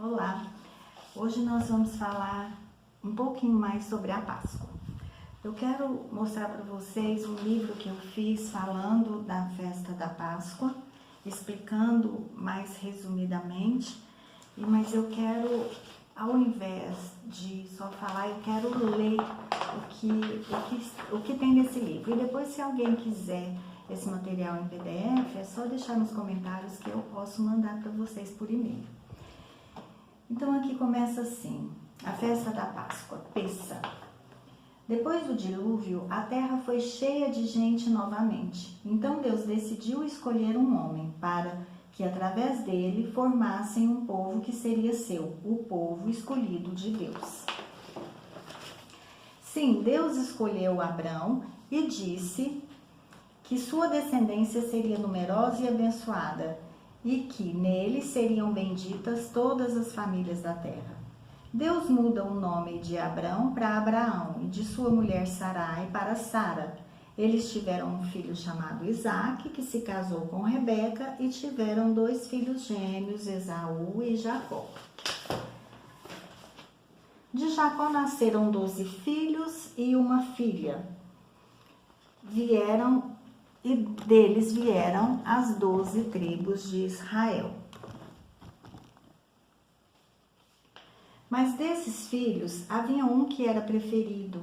Olá! Hoje nós vamos falar um pouquinho mais sobre a Páscoa. Eu quero mostrar para vocês um livro que eu fiz falando da festa da Páscoa, explicando mais resumidamente, mas eu quero, ao invés de só falar, eu quero ler o que tem nesse livro. E depois, se alguém quiser esse material em PDF, é só deixar nos comentários que eu posso mandar para vocês por e-mail. Então aqui começa assim, a festa da Páscoa, Pêssah. Depois do dilúvio, a terra foi cheia de gente novamente. Então Deus decidiu escolher um homem para que através dele formassem um povo que seria seu, o povo escolhido de Deus. Sim, Deus escolheu Abrão e disse que sua descendência seria numerosa e abençoada, e que nele seriam benditas todas as famílias da terra. Deus muda o nome de Abrão para Abraão e de sua mulher Sarai para Sara. Eles tiveram um filho chamado Isaque, que se casou com Rebeca, e tiveram 2 filhos gêmeos, Esaú e Jacó. De Jacó nasceram 12 filhos e uma filha. E deles vieram as 12 tribos de Israel. Mas desses filhos, havia um que era preferido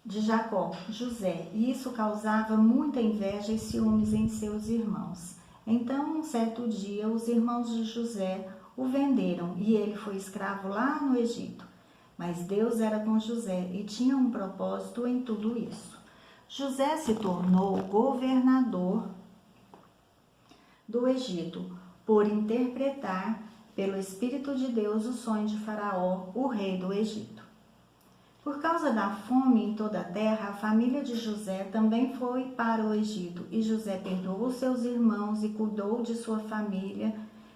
de Jacó, José, e isso causava muita inveja e ciúmes em seus irmãos. Então, um certo dia, os irmãos de José o venderam e ele foi escravo lá no Egito. Mas Deus era com José e tinha um propósito em tudo isso. José se tornou governador do Egito por interpretar pelo Espírito de Deus o sonho de Faraó, o rei do Egito. Por causa da fome em toda a terra, a família de José também foi para o Egito, e José perdoou seus irmãos e cuidou de sua família,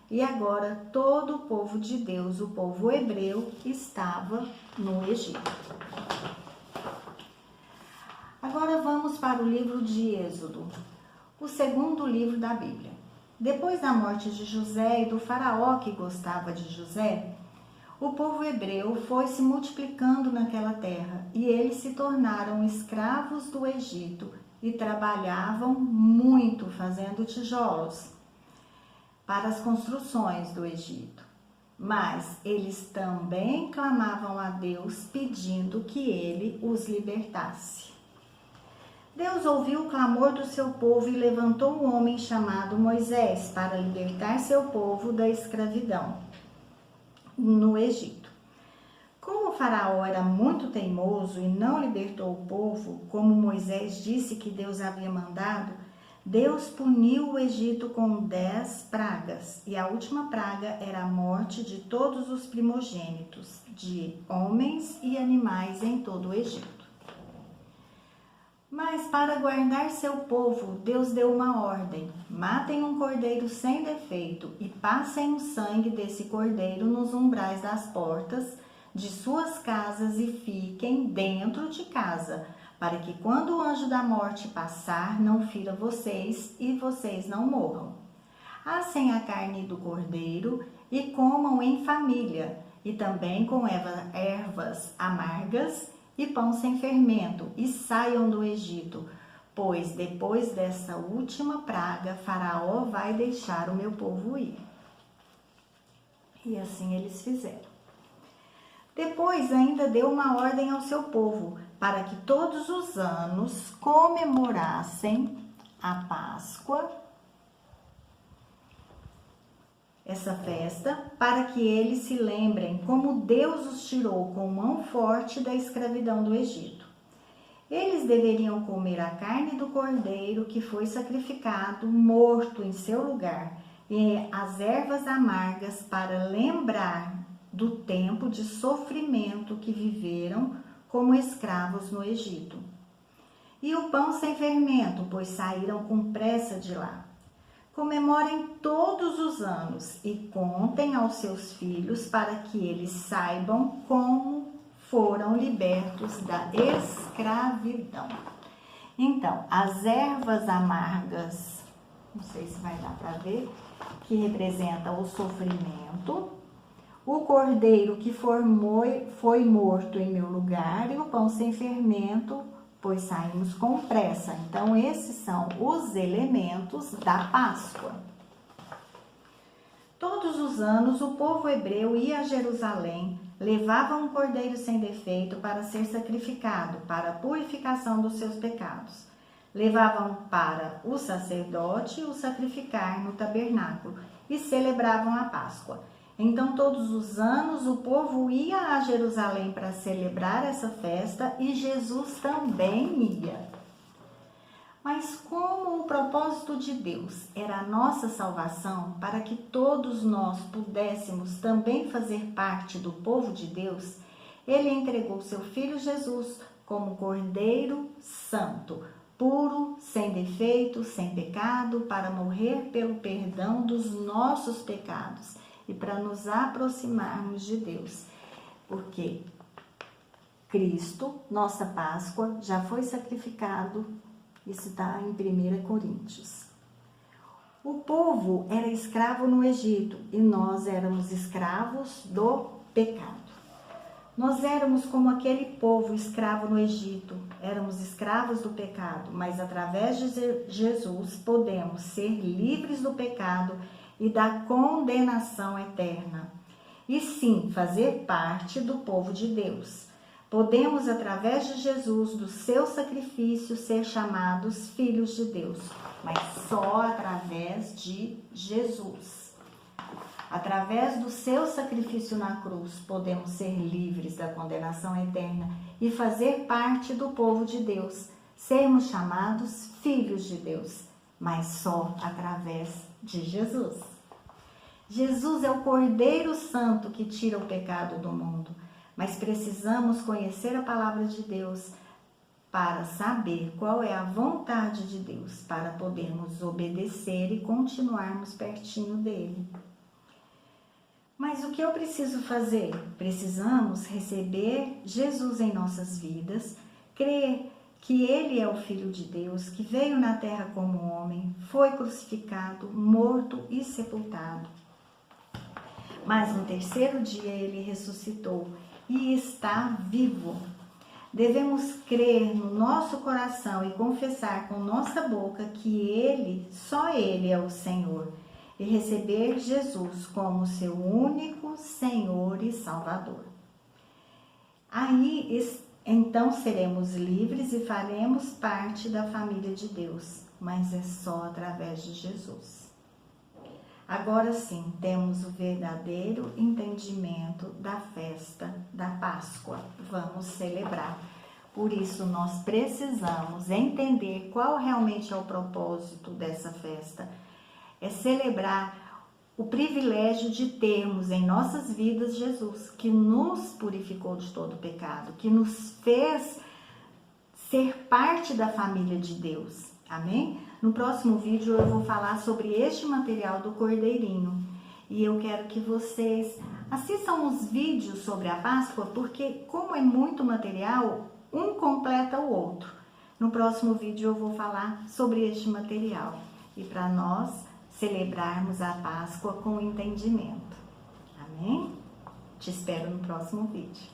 e agora todo o povo de Deus, o povo hebreu, estava no Egito. Agora vamos para o livro de Êxodo, o segundo livro da Bíblia. Depois da morte de José e do faraó que gostava de José, o povo hebreu foi se multiplicando naquela terra e eles se tornaram escravos do Egito e trabalhavam muito fazendo tijolos para as construções do Egito. Mas eles também clamavam a Deus pedindo que ele os libertasse. Deus ouviu o clamor do seu povo e levantou um homem chamado Moisés para libertar seu povo da escravidão no Egito. Como o faraó era muito teimoso e não libertou o povo, como Moisés disse que Deus havia mandado, Deus puniu o Egito com 10 pragas, e a última praga era a morte de todos os primogênitos, de homens e animais em todo o Egito. Mas para guardar seu povo, Deus deu uma ordem: matem um cordeiro sem defeito e passem o sangue desse cordeiro nos umbrais das portas de suas casas e fiquem dentro de casa, para que quando o anjo da morte passar, não fira vocês e vocês não morram. Assem a carne do cordeiro e comam em família, e também com ervas amargas e pão sem fermento, e saiam do Egito, pois depois dessa última praga, Faraó vai deixar o meu povo ir. E assim eles fizeram. Depois ainda deu uma ordem ao seu povo, para que todos os anos comemorassem a Páscoa, essa festa, para que eles se lembrem como Deus os tirou com mão forte da escravidão do Egito. Eles deveriam comer a carne do cordeiro que foi sacrificado, morto em seu lugar, e as ervas amargas para lembrar do tempo de sofrimento que viveram como escravos no Egito. E o pão sem fermento, pois saíram com pressa de lá. Comemorem todos os anos e contem aos seus filhos para que eles saibam como foram libertos da escravidão. Então, as ervas amargas, não sei se vai dar para ver, que representa o sofrimento, o cordeiro que foi morto em meu lugar e o pão sem fermento, pois saímos com pressa. Então, esses são os elementos da Páscoa. Todos os anos, o povo hebreu ia a Jerusalém, levava um cordeiro sem defeito para ser sacrificado, para a purificação dos seus pecados. Levavam para o sacerdote o sacrificar no tabernáculo e celebravam a Páscoa. Então, todos os anos, o povo ia a Jerusalém para celebrar essa festa e Jesus também ia. Mas como o propósito de Deus era a nossa salvação, para que todos nós pudéssemos também fazer parte do povo de Deus, Ele entregou seu Filho Jesus como Cordeiro Santo, puro, sem defeito, sem pecado, para morrer pelo perdão dos nossos pecados e para nos aproximarmos de Deus. Porque Cristo, nossa Páscoa, já foi sacrificado. Isso está em 1 Coríntios. O povo era escravo no Egito e nós éramos escravos do pecado. Nós éramos como aquele povo escravo no Egito, éramos escravos do pecado, mas através de Jesus podemos ser livres do pecado e da condenação eterna. E sim, fazer parte do povo de Deus. Podemos, através de Jesus, do seu sacrifício, ser chamados filhos de Deus, mas só através de Jesus. Através do seu sacrifício na cruz, podemos ser livres da condenação eterna e fazer parte do povo de Deus, sermos chamados filhos de Deus, mas só através de Jesus. Jesus é o Cordeiro Santo que tira o pecado do mundo. Mas precisamos conhecer a palavra de Deus para saber qual é a vontade de Deus, para podermos obedecer e continuarmos pertinho dele. Mas o que eu preciso fazer? Precisamos receber Jesus em nossas vidas, crer que ele é o Filho de Deus, que veio na terra como homem, foi crucificado, morto e sepultado. Mas no terceiro dia ele ressuscitou e está vivo. Devemos crer no nosso coração e confessar com nossa boca que ele, só ele é o Senhor, e receber Jesus como seu único Senhor e Salvador. Aí, então seremos livres e faremos parte da família de Deus, mas é só através de Jesus. Agora sim, temos o verdadeiro entendimento da festa da Páscoa. Vamos celebrar. Por isso, nós precisamos entender qual realmente é o propósito dessa festa. É celebrar o privilégio de termos em nossas vidas Jesus, que nos purificou de todo pecado, que nos fez ser parte da família de Deus. Amém? No próximo vídeo eu vou falar sobre este material do cordeirinho. E eu quero que vocês assistam os vídeos sobre a Páscoa, porque como é muito material, um completa o outro. No próximo vídeo eu vou falar sobre este material. E para nós celebrarmos a Páscoa com entendimento. Amém? Te espero no próximo vídeo.